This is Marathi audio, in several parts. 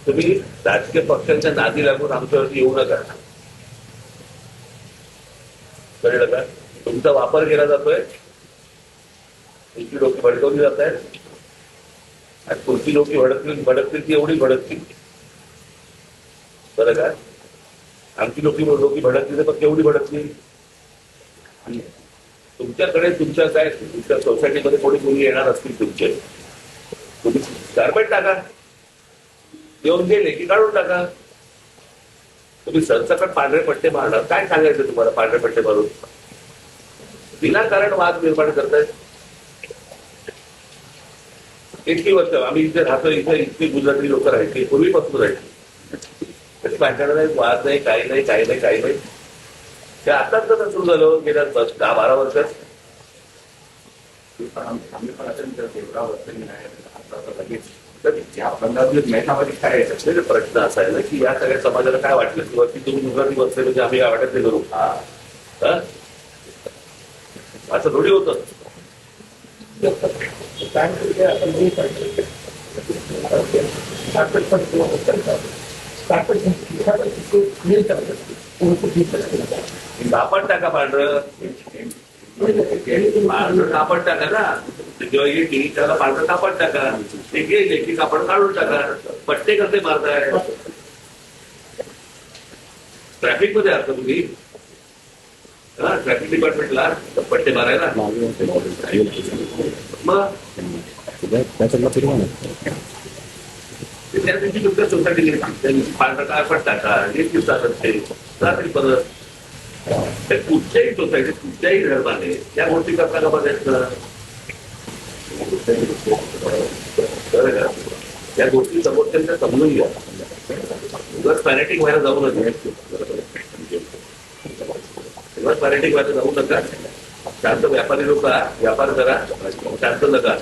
तुम्ही राजकीय पक्षांच्या नादी लागून आमच्यावरती येऊ नका. कळलं का? तुमचा वापर केला जातोय, तुमची लोक भडकवली जात आहेत आणि तुमची लोक भडकतील ती एवढी भडकतील. बरं का? आमची लोक भडकली तर पण केवढी भडकली. तुमच्याकडे तुमच्या सोसायटीमध्ये कोणी मुली येणार असतील तुमचे, तुम्ही गारमेंट टाका, येऊन गेले की काढून टाका. तुम्ही सरसकट पांढरे पट्टे मारणार, काय सांगायचं तुम्हाला? पांढरे पट्टे मारून विनाकारण वाद निर्माण करतायत. इतकी वर्ष आम्ही इथे राहतो, इथे इतकी गुजराती लोक राहायची, पूर्वीपासून राहायची, तरी भांडण नाही, वाद नाही, काही नाही. ते आताच तर सुरू झालं गेल्या 10-12 वर्षात. आम्ही पण तर या बंधामध्ये मेहनामध्ये काय त्याचे प्रश्न असा आहे ना की या सगळ्या समाजाला काय वाटलं किंवा की तुम्ही गुजराती बसले म्हणजे आम्ही वाटत ते करू, असं थोडी होतं. कापड टाका पांढरं, कापड टाका ना. जेव्हा येते त्याला पांढरं कापड टाका, ते गेले की कापड काढून टाका. पट्टे कसे मारताय? ट्रॅफिक मध्ये असता तुम्ही, ट्रॅफिक डिपार्टमेंटला पट्टे मारायला मग त्या दिवशी तुमच्या सोसायटी गेली, त्या दिवशी पांढरं कापड टाका, एक दिवसात रात्री परत. कुठच्याही सोसायटीत कुठच्याही धर्माने त्या गोष्टी करता का बघायचं? त्या गोष्टी समोरच्या समजून घ्या. उगाच पॅरेटिक व्हायला जाऊ नका. उगाच पॅरेटिक व्हायला जाऊ नका. शांत व्यापारी लोक व्यापार करा, शांत नका.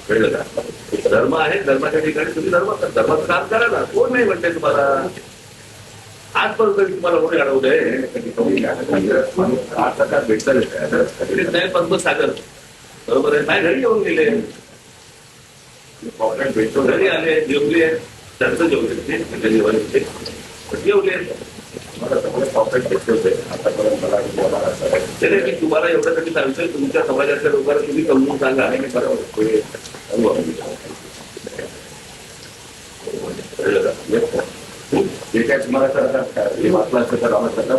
कळलं का? धर्म आहे, धर्माच्या ठिकाणी तुम्ही धर्माचं काम करा ना. कोण नाही म्हणते तुम्हाला? आजपर्यंत तुम्हाला कोणी अडवलंय? भेटत पद्मसागर बरोबर आहे, नाही घरी येऊन गेले, घरी आले, जेवले, त्यांचं जेवले, जेवले. मी तुम्हाला एवढ्यासाठी सांगतोय, तुमच्या समाजातल्या लोकांना तुम्ही समजून सांगा. जे काय तुम्हाला करतात हे वाचलं असतं तर आम्हाला